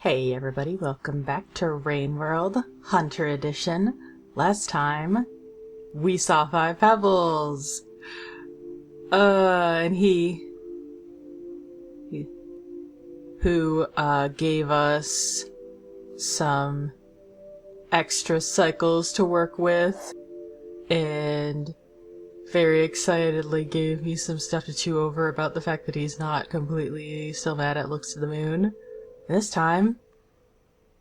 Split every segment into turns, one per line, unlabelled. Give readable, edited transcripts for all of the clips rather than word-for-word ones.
Hey everybody, welcome back to Rain World, Hunter Edition. Last time, we saw Five Pebbles. And he who gave us some extra cycles to work with, and very excitedly gave me some stuff to chew over about the fact that he's not completely still mad at Looks to the Moon. This time,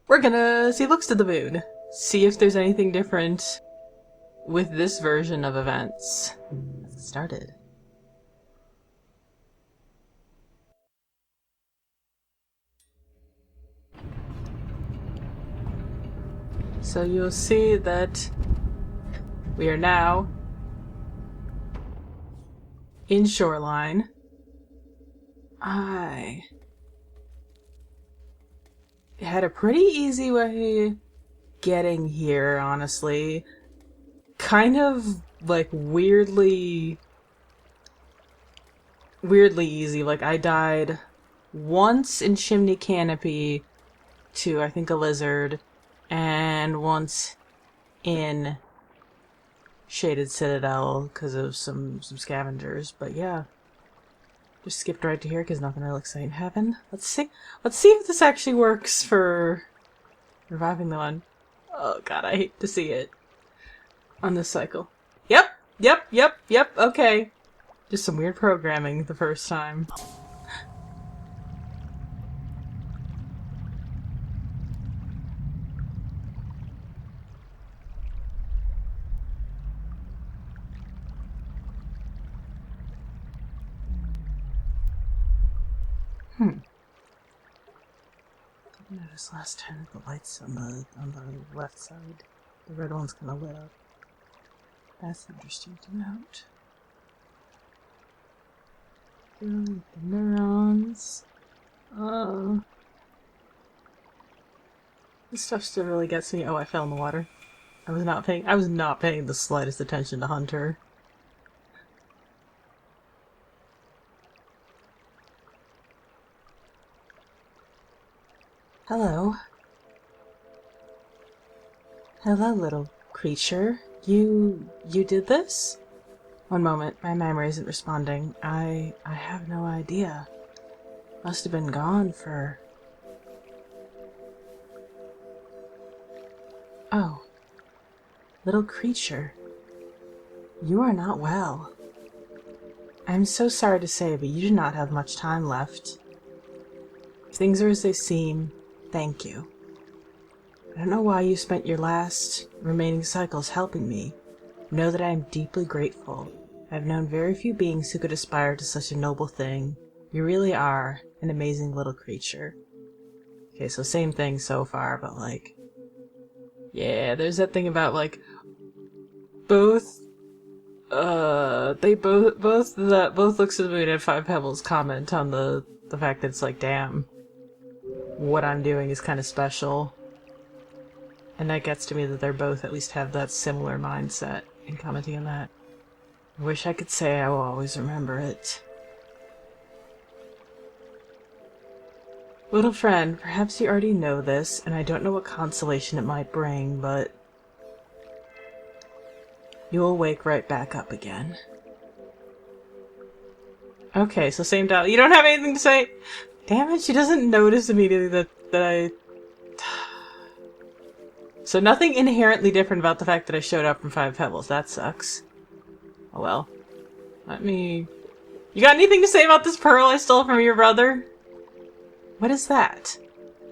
we're gonna see Looks to the Moon. See if there's anything different with this version of events. Let's get started. So you'll see that we are now in Shoreline. I had a pretty easy way getting here, honestly. Kind of, like, weirdly easy. Like, I died once in Chimney Canopy to, I think, a lizard, and once in Shaded Citadel because of some scavengers. But yeah, just skipped right to here because nothing real exciting happened. Let's see if this actually works for reviving the one. Oh god, I hate to see it on this cycle. Yep, okay. Just some weird programming the first time. Notice last time the lights on the left side, the red one's kind of lit up. That's interesting to note. The neurons. This stuff still really gets me. Oh, I fell in the water. I was not paying the slightest attention to Hunter. Hello. Hello, little creature. You did this? One moment, my memory isn't responding. I have no idea. Must have been gone for... Oh. Little creature. You are not well. I'm so sorry to say, but you do not have much time left. If things are as they seem, thank you. I don't know why you spent your last remaining cycles helping me. Know that I am deeply grateful. I have known very few beings who could aspire to such a noble thing. You really are an amazing little creature. Okay, so same thing so far, but like... Yeah, there's that thing about like... Both Looks to the Moon and Five Pebbles comment on the fact that it's like, damn, what I'm doing is kind of special. And that gets to me that they're both at least have that similar mindset in commenting on that. I wish I could say I will always remember it. Little friend, perhaps you already know this, and I don't know what consolation it might bring, but you will wake right back up again. Okay, so same dialogue. You don't have anything to say? Damn it, she doesn't notice immediately that I... So nothing inherently different about the fact that I showed up from Five Pebbles. That sucks. Oh well. Let me... You got anything to say about this pearl I stole from your brother? What is that?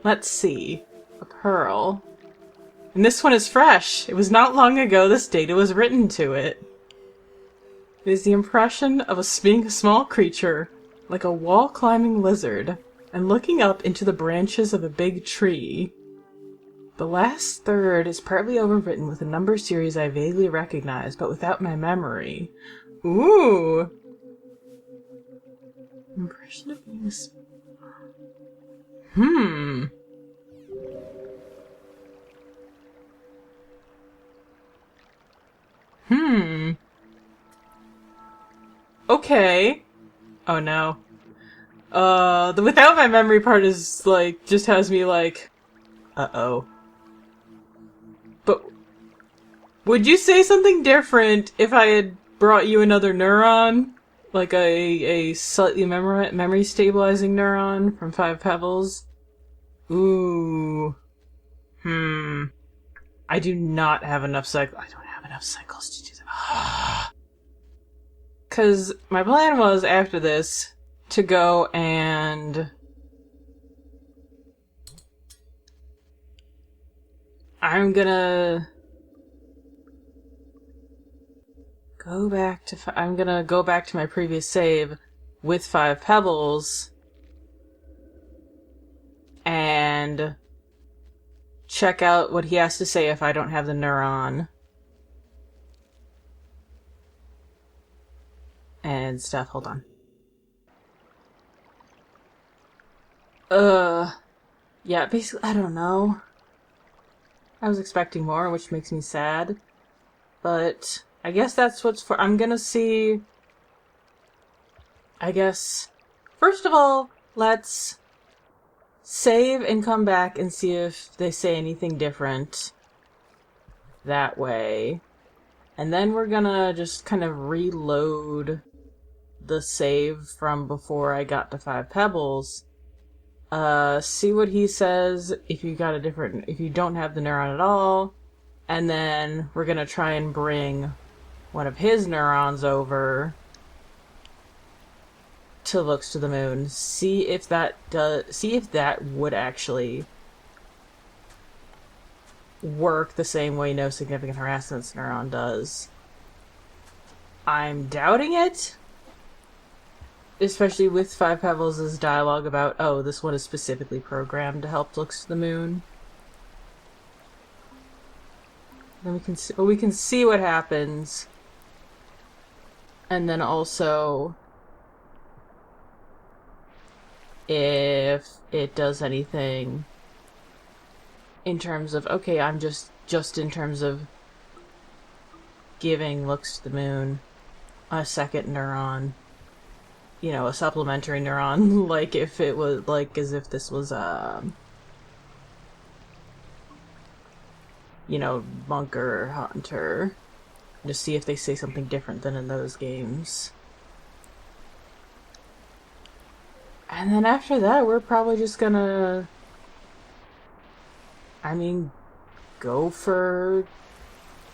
Let's see. A pearl. And this one is fresh. It was not long ago this data was written to it. It is the impression of being a small creature, like a wall-climbing lizard, and looking up into the branches of a big tree. The last third is partly overwritten with a number series I vaguely recognize, but without my memory. Ooh! Impression of being a... Okay. Oh no. The without my memory part is, like, just has me like, uh-oh. But would you say something different if I had brought you another neuron? Like a slightly memory stabilizing neuron from Five Pebbles? Ooh. I do not have enough I don't have enough cycles to do that. Because my plan was, after this, to go and... I'm gonna... go back to my previous save with Five Pebbles and check out what he has to say if I don't have the neuron and stuff. Hold on. Yeah, basically, I don't know. I was expecting more, which makes me sad. But I guess that's what's for. I'm gonna see. I guess. First of all, let's save and come back and see if they say anything different that way. And then we're gonna just kind of reload the save from before I got to Five Pebbles. See what he says if you don't have the neuron at all. And then we're gonna try and bring one of his neurons over to Looks to the Moon. See if that would actually work the same way No Significant Harassment's neuron does. I'm doubting it. Especially with Five Pebbles' dialogue about, oh, this one is specifically programmed to help Looks to the Moon. Then we can see what happens. And then also if it does anything in terms of, okay, I'm just in terms of giving Looks to the Moon a second neuron. You know, a supplementary neuron, like if it was, like, as if this was, you know, Monk or Hunter. Just see if they say something different than in those games. And then after that, we're probably just gonna... go for...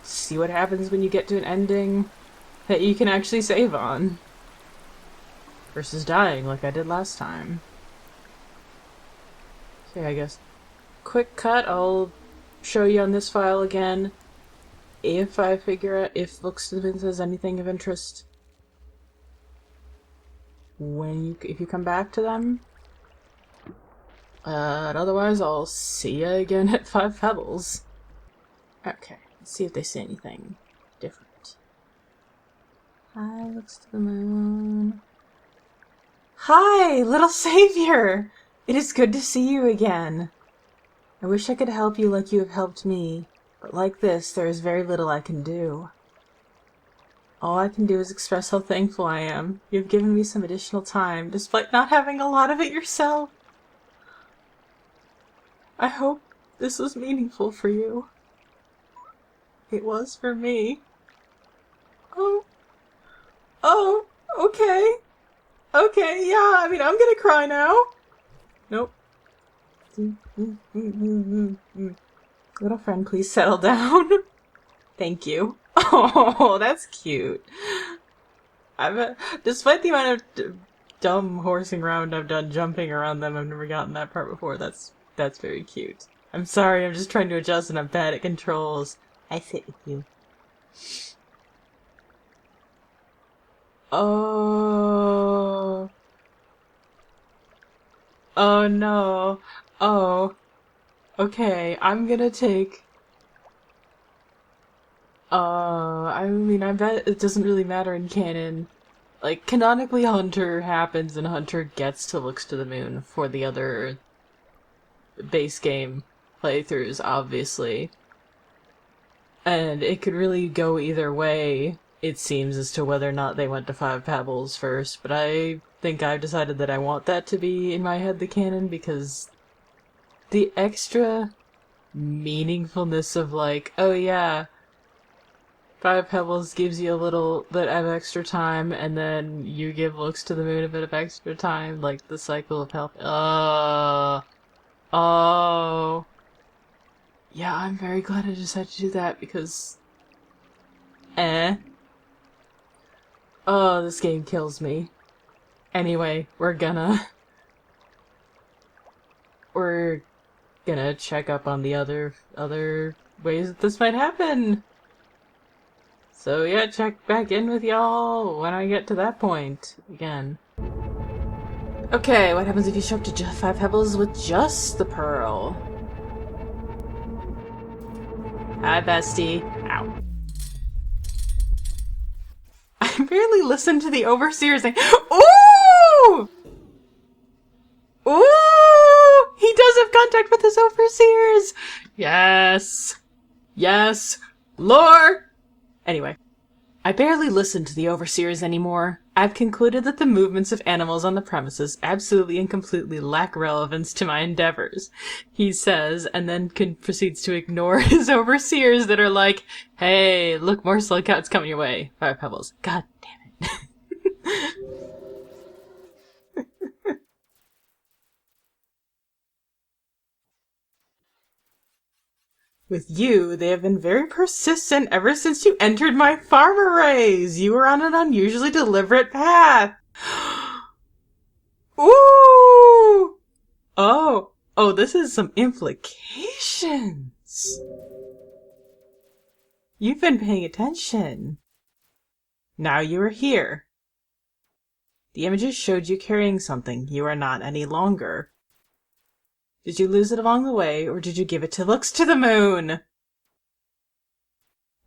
see what happens when you get to an ending that you can actually save on. Versus dying like I did last time. Okay, I guess. Quick cut, I'll show you on this file again if I figure out if Looks to the Moon says anything of interest if you come back to them. Otherwise I'll see you again at Five Pebbles. Okay, let's see if they say anything different. Hi, Looks to the Moon. Hi, little savior! It is good to see you again. I wish I could help you like you have helped me, but like this, there is very little I can do. All I can do is express how thankful I am. You have given me some additional time, despite not having a lot of it yourself. I hope this was meaningful for you. It was for me. Oh, okay. Okay, yeah, I'm gonna cry now. Nope. Little friend, please settle down. Thank you. Oh, that's cute. Despite the amount of dumb horsing around I've done jumping around them, I've never gotten that part before. That's very cute. I'm sorry, I'm just trying to adjust and I'm bad at controls. I sit with you. Oh. Oh no. Oh. Okay, I'm gonna take... I bet it doesn't really matter in canon. Like, canonically Hunter happens and Hunter gets to Looks to the Moon for the other base game playthroughs, obviously. And it could really go either way, it seems, as to whether or not they went to Five Pebbles first, but I think I've decided that I want that to be in my head the canon, because the extra meaningfulness of like, oh yeah, Five Pebbles gives you a little bit of extra time, and then you give looks to the moon a bit of extra time, like the cycle of health. Oh. Yeah, I'm very glad I decided to do that, because... Oh, this game kills me. Anyway, we're gonna check up on the other ways that this might happen. So yeah, check back in with y'all when I get to that point again. Okay, what happens if you show up to Five Pebbles with just the pearl? Hi, bestie. Ow. I barely listened to the overseer saying, ooh! Ooh! He does have contact with his overseers! Yes! Yes! Lore! Anyway, I barely listen to the overseers anymore. I've concluded that the movements of animals on the premises absolutely and completely lack relevance to my endeavors, he says, and then proceeds to ignore his overseers that are like, hey, look, more slug cats coming your way. Five Pebbles. God damn it. With you, they have been very persistent ever since you entered my farm arrays. You were on an unusually deliberate path. Ooh! Oh, this is some implications. You've been paying attention. Now you are here. The images showed you carrying something you are not any longer. Did you lose it along the way, or did you give it to looks to the moon?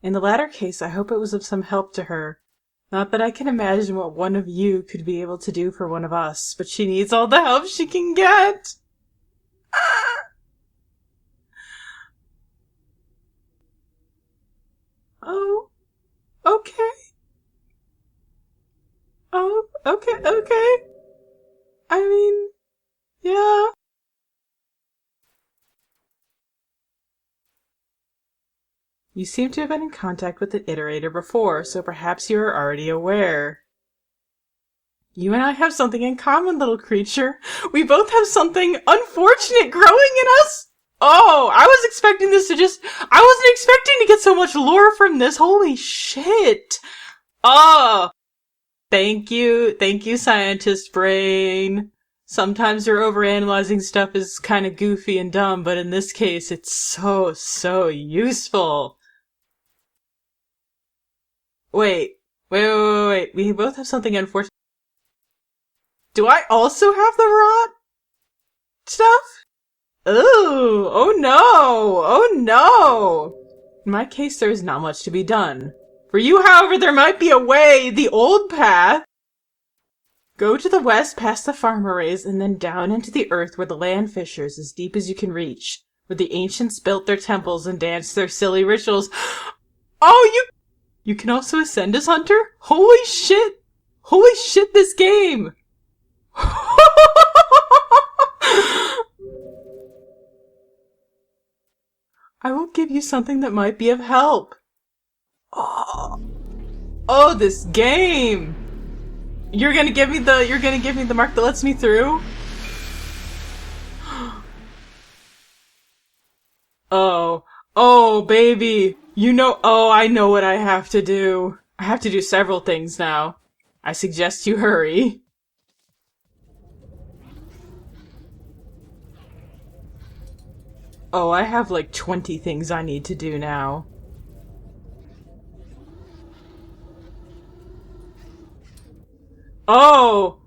In the latter case, I hope it was of some help to her. Not that I can imagine what one of you could be able to do for one of us, but she needs all the help she can get. Oh, okay. Oh, okay. I mean, yeah. You seem to have been in contact with the Iterator before, so perhaps you are already aware. You and I have something in common, little creature. We both have something unfortunate growing in us. Oh, I was expecting this to I wasn't expecting to get so much lore from this. Holy shit. Oh, thank you, scientist brain. Sometimes your overanalyzing stuff is kind of goofy and dumb, but in this case, it's so useful. Wait. We both have something unfortunate. Do I also have the rot stuff? Ooh, oh no! In my case, there is not much to be done. For you, however, there might be a way, the old path. Go to the west past the farm arrays and then down into the earth where the land fissures as deep as you can reach, where the ancients built their temples and danced their silly rituals. Oh, you can also ascend as Hunter? Holy shit, this game! I will give you something that might be of help. Oh, this game! You're gonna give me the mark that lets me through? Oh, baby. I know what I have to do. I have to do several things now. I suggest you hurry. Oh, I have like 20 things I need to do now. Oh,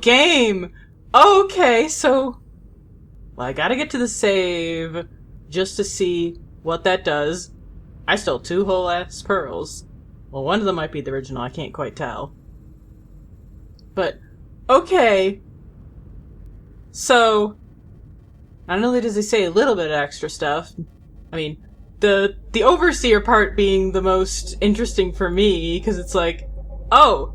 game! Okay, so... Well, I gotta get to the save just to see what that does. I stole 2 whole-ass pearls. Well, one of them might be the original, I can't quite tell. But, okay. So, not only does he say a little bit of extra stuff, I mean, the overseer part being the most interesting for me, because it's like, oh,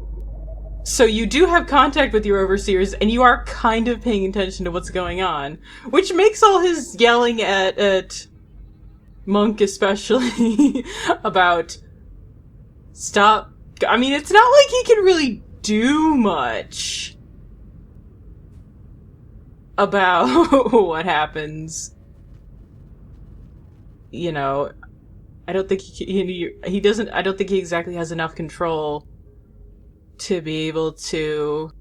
So you do have contact with your overseers, and you are kind of paying attention to what's going on, which makes all his yelling at Monk especially about stop. I mean, it's not like he can really do much about what happens. You know, I don't think he doesn't. I don't think he exactly has enough control to be able to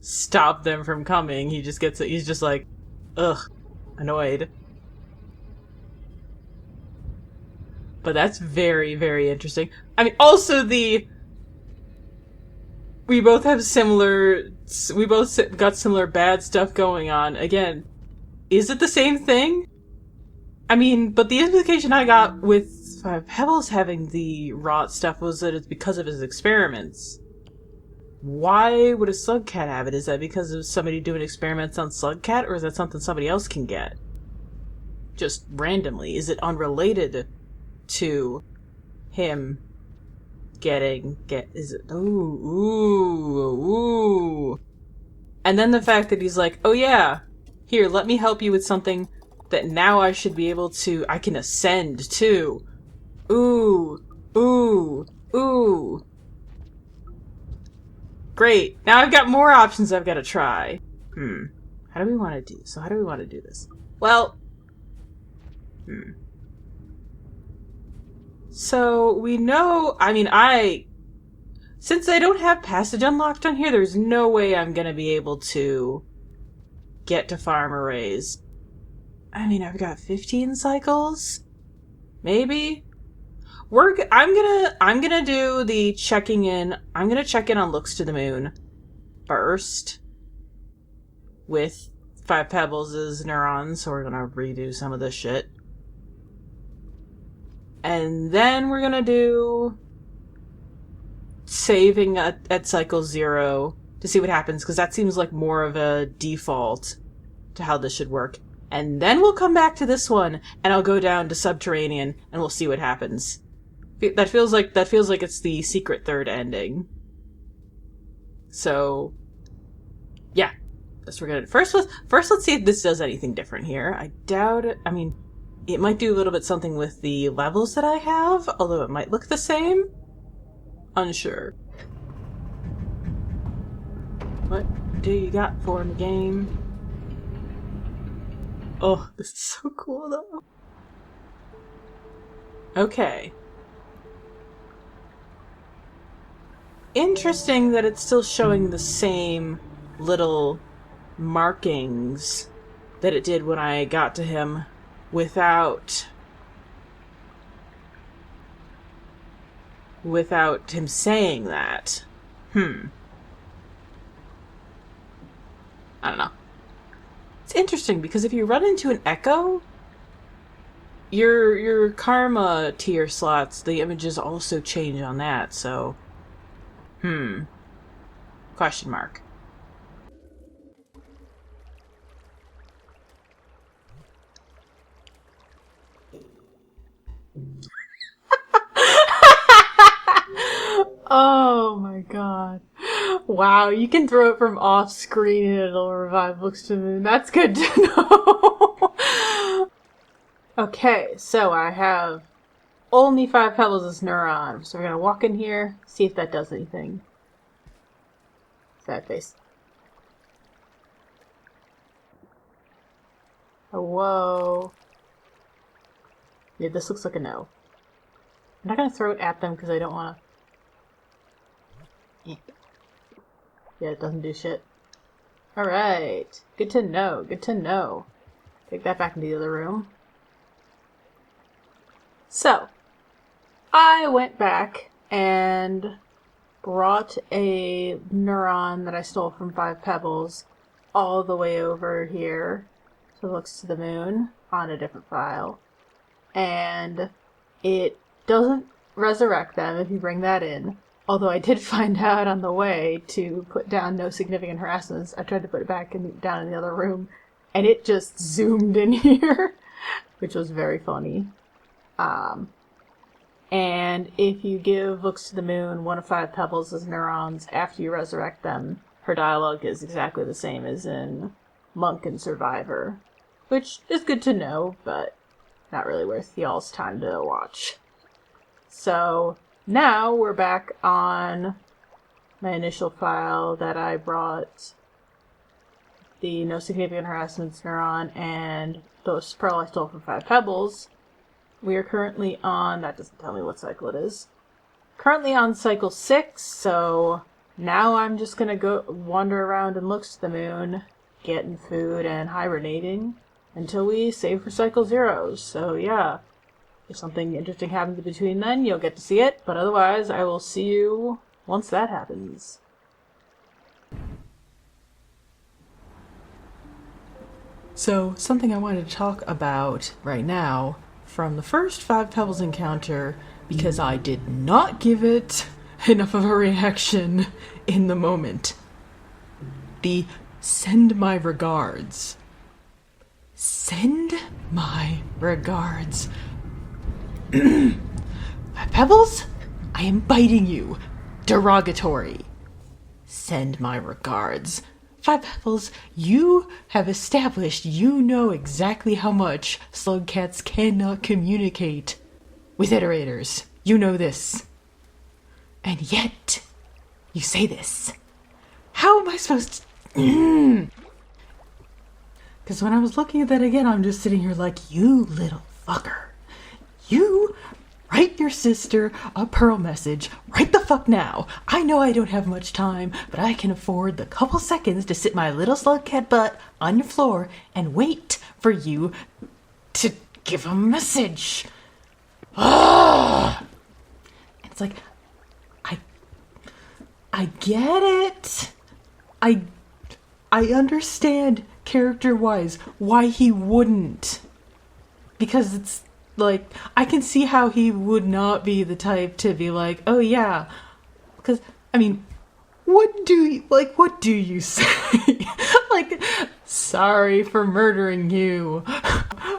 stop them from coming. He's just like, ugh, annoyed. But that's very, very interesting. I mean, also we both got similar bad stuff going on. Again, is it the same thing? I mean, but the implication I got with Five Pebbles having the rot stuff was that it's because of his experiments. Why would a slug cat have it? Is that because of somebody doing experiments on slug cat, or is that something somebody else can get? Just randomly. Is it unrelated to him is it ooh. And then the fact that he's like, oh yeah, here, let me help you with something that now I should be able to, I can ascend too. Ooh. Great. Now I've got more options I've got to try. How do we want to do this? Well, So, we know, I mean, since I don't have passage unlocked on here, there's no way I'm gonna be able to get to Farmer Ray's. I mean, I've got 15 cycles? Maybe? I'm gonna do the checking in, I'm gonna check in on Looks to the Moon first with Five Pebbles' neurons, so we're gonna redo some of this shit. And then we're gonna do saving at cycle 0 to see what happens, because that seems like more of a default to how this should work. And then we'll come back to this one, and I'll go down to Subterranean, and we'll see what happens. That feels like it's the secret third ending. So, yeah, that's what we're gonna do. First, let's see if this does anything different here. I doubt it. I mean, it might do a little bit something with the levels that I have, although it might look the same. Unsure. What do you got for me, game? Oh, this is so cool, though. Okay. Interesting that it's still showing the same little markings that it did when I got to him without him saying that. I don't know. It's interesting because if you run into an echo, your karma tier slots, the images also change on that, so question mark. Oh my god. Wow, you can throw it from off screen and it'll revive Looks to the Moon. That's good to know. Okay, so I have only Five Pebbles as neuron. So we're gonna walk in here, see if that does anything. Sad face. Oh, whoa. Yeah, this looks like a no. I'm not gonna throw it at them because I don't wanna. Yeah, it doesn't do shit. Alright. Good to know. Good to know. Take that back into the other room. So, I went back and brought a neuron that I stole from Five Pebbles all the way over here to Looks to the Moon on a different file. And it doesn't resurrect them if you bring that in. Although I did find out on the way to put down no significant harassments. I tried to put it back down in the other room, and it just zoomed in here, which was very funny. And if you give Looks to the Moon one of Five Pebbles' neurons after you resurrect them, her dialogue is exactly the same as in Monk and Survivor. Which is good to know, but not really worth y'all's time to watch. So, now we're back on my initial file that I brought the No Significant Harassments neuron and the pearl I stole from Five Pebbles. We are currently on, that doesn't tell me what cycle it is, currently on cycle 6, so now I'm just gonna go wander around and Looks to the Moon, getting food and hibernating until we save for cycle 0. So yeah, if something interesting happens in between then, you'll get to see it, but otherwise I will see you once that happens. So, something I wanted to talk about right now from the first Five Pebbles encounter, because I did not give it enough of a reaction in the moment. The send my regards. Send my regards. Five Pebbles, I am biting you. Derogatory. Send my regards. Five Pebbles, you have established you know exactly how much slug cats cannot communicate with iterators. You know this. And yet, you say this. How am I supposed to... Because when I was looking at that again, I'm just sitting here like, you little fucker. You write your sister a Pearl message right the fuck now. I know I don't have much time, but I can afford the couple seconds to sit my little slug cat butt on your floor and wait for you to give a message. It's like, I get it. I understand character-wise why he wouldn't. Because it's like, I can see how he would not be the type to be like, oh yeah. Because, I mean, what do you say? Like, sorry for murdering you.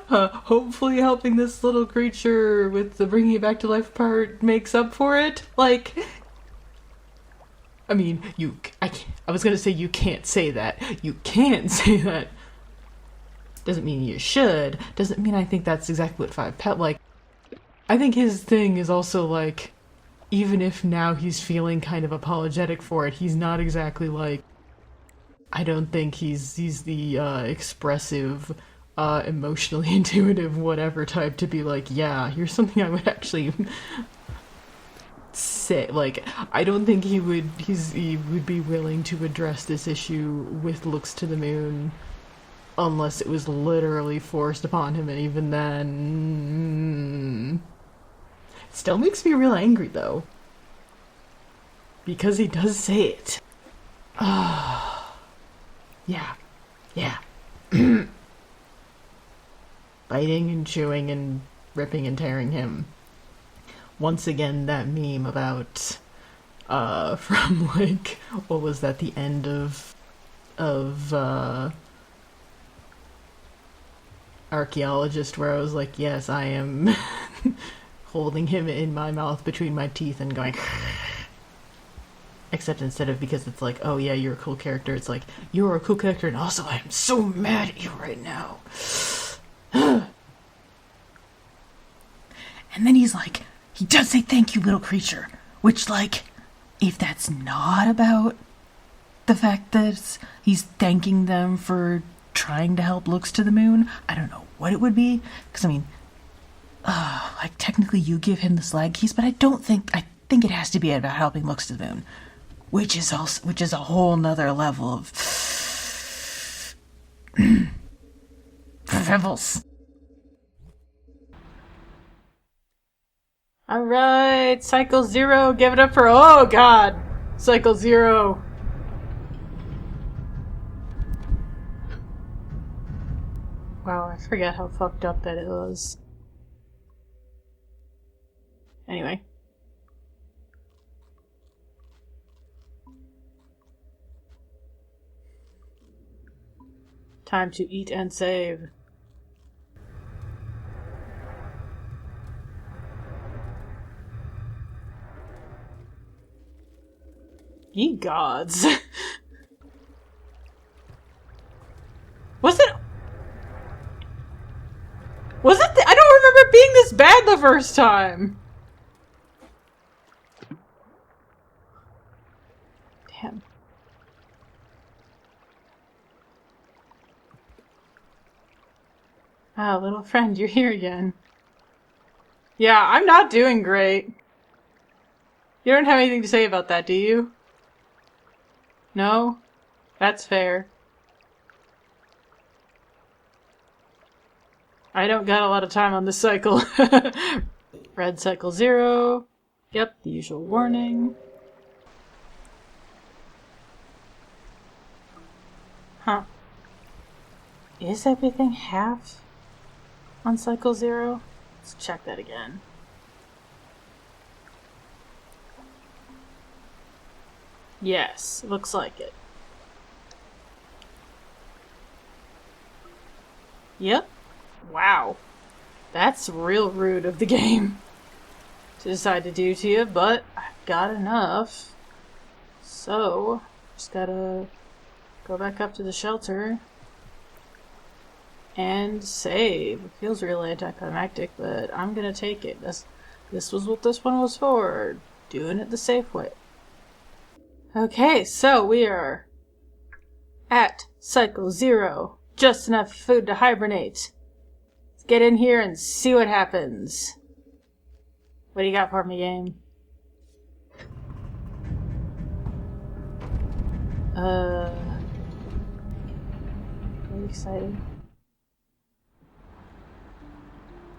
Hopefully helping this little creature with the bringing it back to life part makes up for it. Like, I mean, I was gonna say you can't say that. You can't say that. Doesn't mean you should. Doesn't mean I think that's exactly what Five Pebbles, like, I think his thing is also, like, even if now he's feeling kind of apologetic for it, he's not exactly, like, I don't think he's the expressive, emotionally intuitive whatever type to be like, yeah, here's something I would actually say. Like, I don't think he would be willing to address this issue with Looks to the Moon unless it was literally forced upon him, and even then... It still makes me real angry, though. Because he does say it. Yeah. Biting and chewing and ripping and tearing him. Once again, that meme about, from, like, what was that, the end of Archaeologist, where I was like, yes, I am holding him in my mouth between my teeth and going except instead of, because it's like, oh yeah, you're a cool character, it's like, you're a cool character and also I am so mad at you right now. And then he's like, he does say thank you, little creature, which, like, if that's not about the fact that he's thanking them for trying to help Looks to the Moon, I don't know what it would be. Because, I mean, like, technically you give him the slag keys, but I think it has to be about helping Looks to the Moon, which is a whole nother level of Pebbles. Alright, cycle 0, give it up for, oh god, cycle 0. Wow, I forget how fucked up that it was. Anyway. Time to eat and save. Ye gods. Was it... Was it... I don't remember it being this bad the first time. Damn. Ah, little friend, you're here again. Yeah, I'm not doing great. You don't have anything to say about that, do you? No? That's fair. I don't got a lot of time on this cycle. Red cycle 0. Yep, the usual warning. Huh. Is everything half on cycle 0? Let's check that again. Yes, looks like it. Yep. Wow. That's real rude of the game to decide to do to you, but I've got enough. So, just gotta go back up to the shelter and save. It feels really anticlimactic, but I'm gonna take it. This was what this one was for. Doing it the safe way. Okay, so we are at cycle 0. Just enough food to hibernate. Let's get in here and see what happens. What do you got for me, game? Very excited.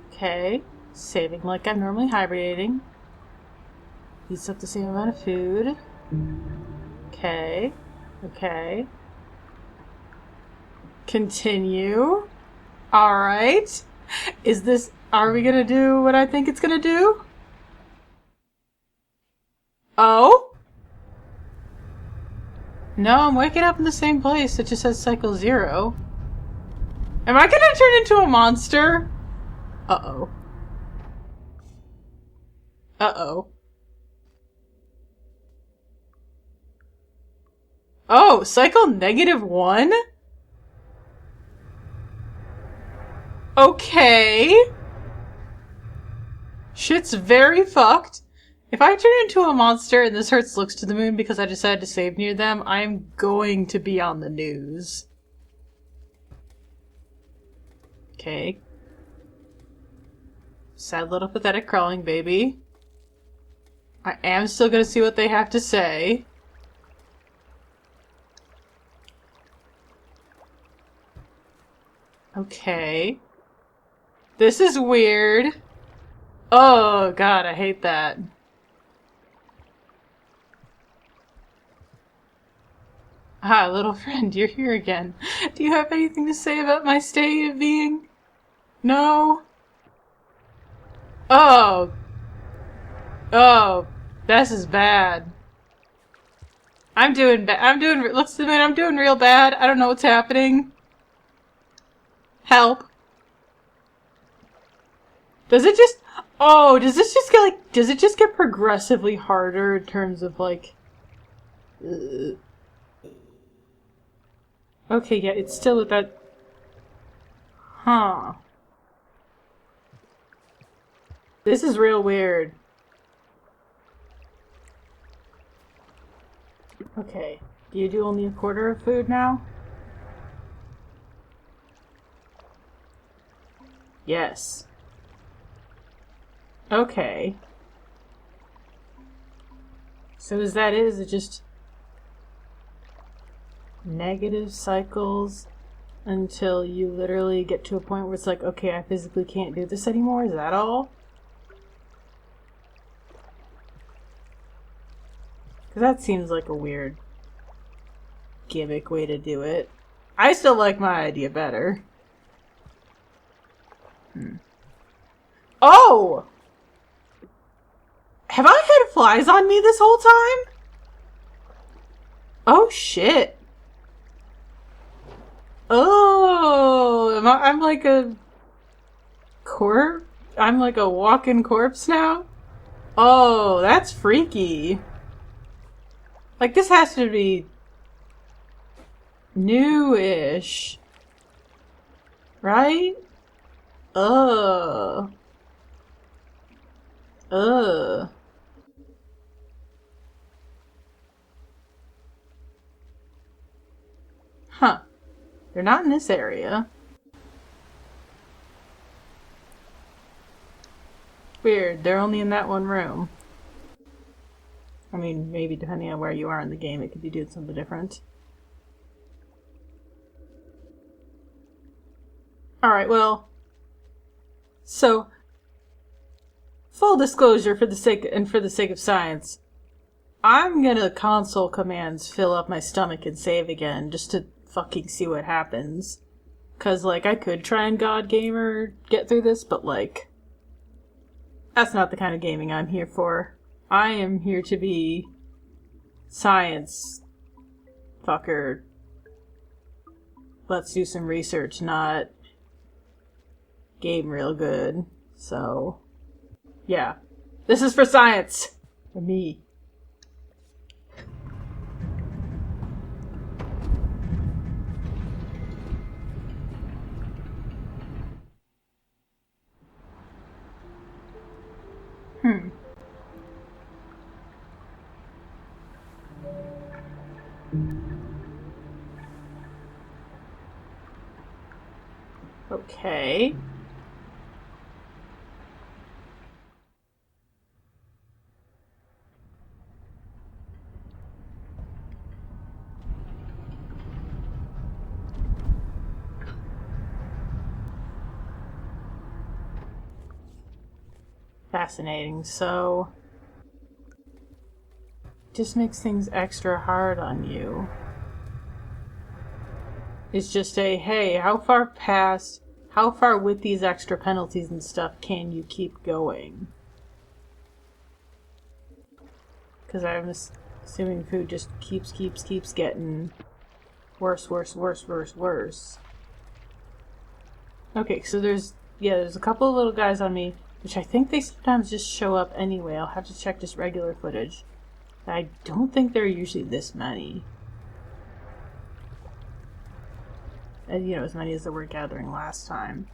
Okay, saving like I'm normally hibernating. Eats up the same amount of food. Okay, okay. Continue. Alright. Are we gonna do what I think it's gonna do? Oh? No, I'm waking up in the same place. It just says cycle 0. Am I gonna turn into a monster? Uh-oh. Uh-oh. Oh, cycle -1? Okay. Shit's very fucked. If I turn into a monster and this hurts looks to the moon because I decided to save near them, I'm going to be on the news. Okay. Sad little pathetic crawling baby. I am still gonna see what they have to say. Okay. This is weird. Oh god, I hate that. Ah, little friend, you're here again. Do you have anything to say about my state of being? No? Oh. Oh. This is bad. I'm doing looks to the moon, I'm doing real bad. I don't know what's happening. Help. Does it just... Oh, does this just get, like... Does it just get progressively harder in terms of, like... Okay, yeah, it's still at that... Huh. This is real weird. Okay. Do you do only a quarter of food now? Yes. Okay. So is it just negative cycles until you literally get to a point where it's like, okay, I physically can't do this anymore? Is that all? Because that seems like a weird gimmick way to do it. I still like my idea better. Oh! Have I had flies on me this whole time? Oh shit. Oh, I'm like a corpse? I'm like a walking corpse now? Oh, that's freaky. Like, this has to be new-ish. Right? Ugh. Ugh. Huh. They're not in this area. Weird. They're only in that one room. I mean, maybe depending on where you are in the game, it could be doing something different. Alright, well. So, full disclosure for the sake of science, I'm gonna console commands fill up my stomach and save again just to fucking see what happens. Cause, like, I could try and God Gamer get through this, but, like, that's not the kind of gaming I'm here for. I am here to be science fucker. Let's do some research, not game real good. So, yeah. This is for science! For me. Okay. Fascinating. So, just makes things extra hard on you. It's just a, hey, how far with these extra penalties and stuff can you keep going? Because I'm assuming food just keeps getting worse. Okay, so there's a couple of little guys on me, which I think they sometimes just show up anyway. I'll have to check just regular footage. I don't think there are usually this many. And, you know, as many as there were gathering last time.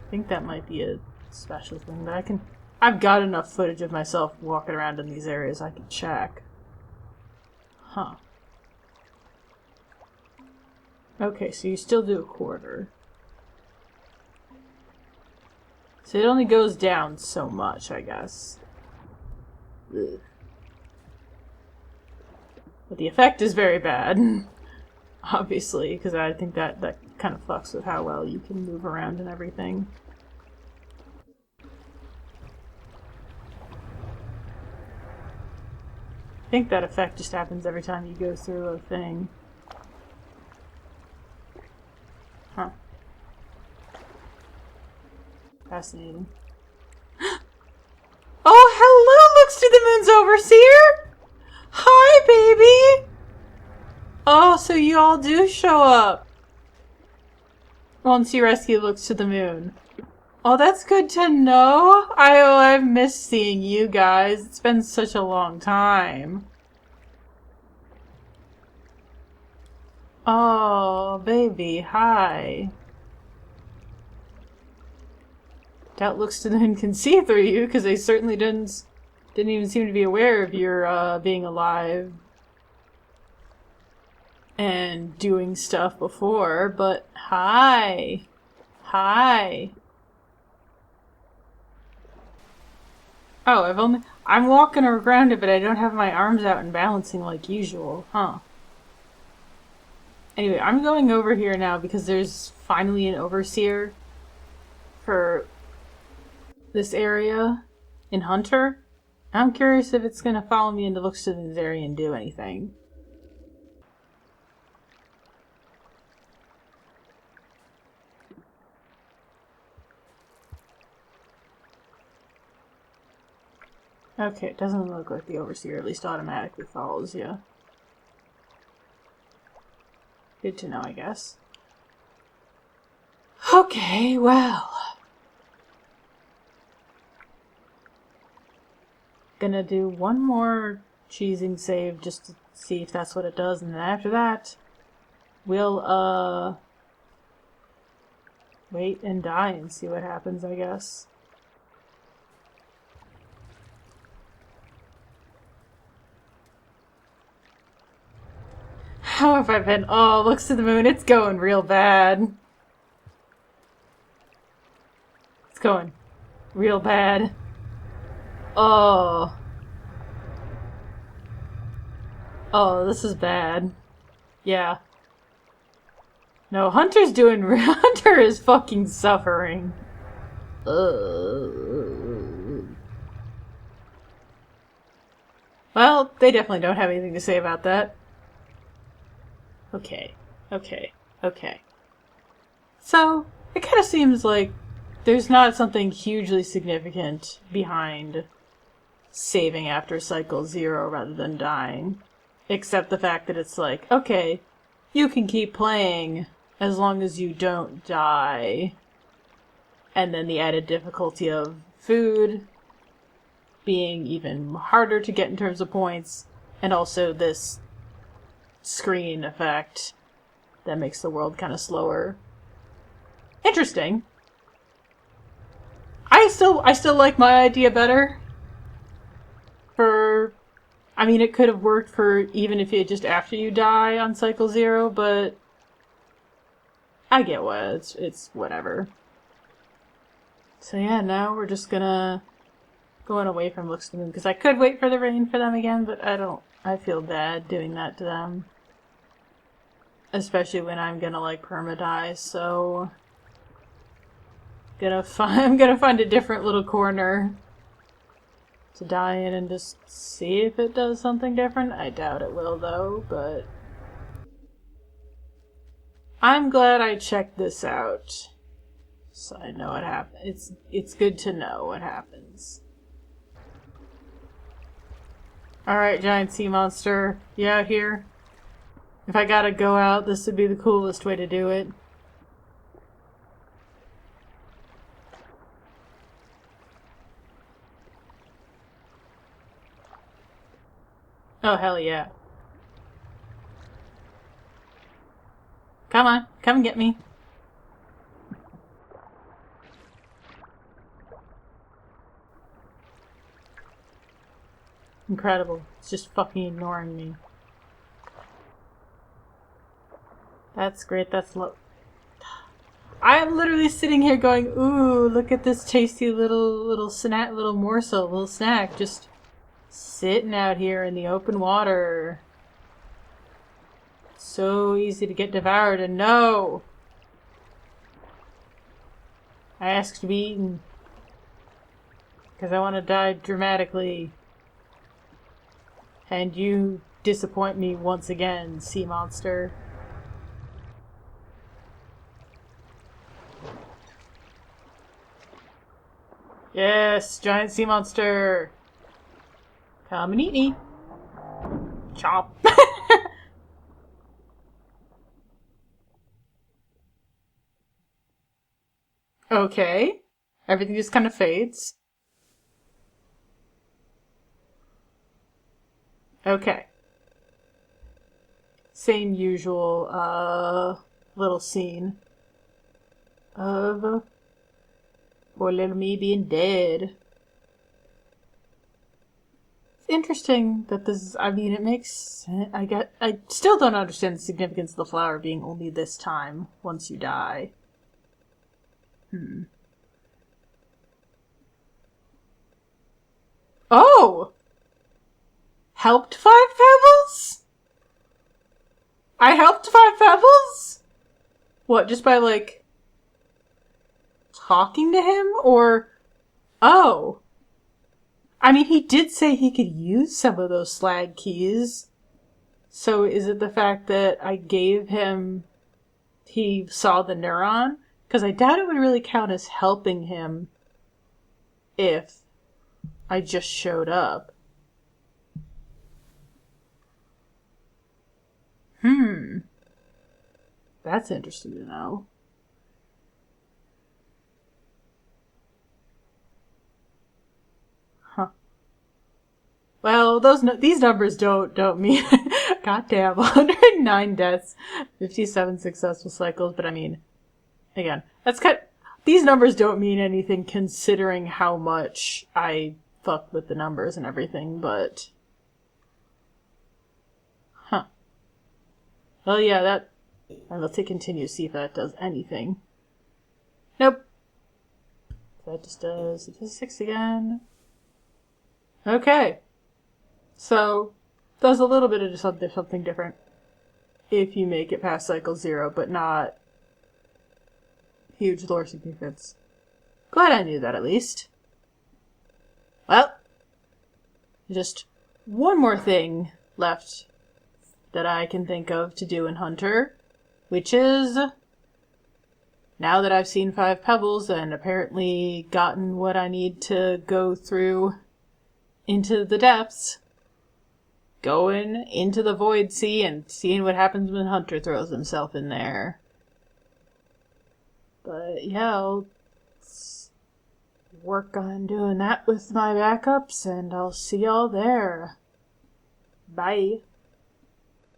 I think that might be a special thing, but I've got enough footage of myself walking around in these areas I can check. Huh. Okay, so you still do a quarter. So it only goes down so much, I guess. Ugh. But the effect is very bad. Obviously, because I think that kind of fucks with how well you can move around and everything. I think that effect just happens every time you go through a thing. Huh. Fascinating. Oh, hello, Looks to the Moon's Overseer! Hi, baby! Oh, so you all do show up once you rescue Looks to the Moon. Oh, that's good to know. I've missed seeing you guys. It's been such a long time. Oh, baby, hi. Doubt Looks to the Moon can see through you, because they certainly didn't even seem to be aware of your being alive and doing stuff before, but hi. Hi. Oh, I'm walking around it, but I don't have my arms out and balancing like usual, huh? Anyway, I'm going over here now because there's finally an overseer for this area in Hunter. I'm curious if it's gonna follow me into Looks to the Moon's area and do anything. Okay, it doesn't look like the Overseer at least automatically follows you. Good to know, I guess. Okay, well. Gonna do one more cheesing save just to see if that's what it does, and then after that, we'll, wait and die and see what happens, I guess. How have I been? Oh, looks to the moon. It's going real bad. It's going real bad. Oh. Oh, this is bad. Yeah. No, Hunter is fucking suffering. Well, they definitely don't have anything to say about that. Okay. So, it kind of seems like there's not something hugely significant behind saving after cycle 0 rather than dying. Except the fact that it's like, okay, you can keep playing as long as you don't die. And then the added difficulty of food being even harder to get in terms of points, and also this screen effect that makes the world kind of slower. Interesting. I still like my idea better. I mean, it could have worked for even if you just after you die on cycle 0, but I get what it's whatever. So yeah, now we're just going away from Looks to the Moon, because I could wait for the rain for them again, but I feel bad doing that to them. Especially when I'm gonna perma-die, so I'm gonna find a different little corner to die in and just see if it does something different. I doubt it will, though, but I'm glad I checked this out, so I know what happens. It's good to know what happens. Alright, giant sea monster, you out here? If I gotta go out, this would be the coolest way to do it. Oh, hell yeah. Come on, come and get me. Incredible. It's just fucking ignoring me. That's great, that's I am literally sitting here going, ooh, look at this tasty little snack, little morsel, little snack, just sitting out here in the open water. So easy to get devoured, and no! I asked to be eaten. Because I want to die dramatically. And you disappoint me once again, sea monster. Yes, giant sea monster! Come and eat me! Chop! Okay. Everything just kind of fades. Okay. Same usual, little scene of poor little me being dead. It's interesting that this is, I mean, it makes sense. I still don't understand the significance of the flower being only this time once you die. Oh! Helped Five Pebbles? I helped Five Pebbles? What, just by, talking to him? Or, oh. I mean, he did say he could use some of those slag keys. So is it the fact that I gave him, he saw the neuron? Because I doubt it would really count as helping him if I just showed up. That's interesting to know. Huh. Well, these numbers don't mean goddamn 109 deaths, 57 successful cycles. But I mean, again, these numbers don't mean anything considering how much I fuck with the numbers and everything. But well, yeah, that. Let's hit continue. See if that does anything. Nope. That just does statistics again. Okay. So, does a little bit of something different if you make it past cycle 0, but not huge lore significance. Glad I knew that at least. Well, just one more thing left that I can think of to do in Hunter, which is, now that I've seen Five Pebbles and apparently gotten what I need to go through into the depths, going into the Void Sea and seeing what happens when Hunter throws himself in there. But yeah, I'll work on doing that with my backups, and I'll see y'all there. Bye.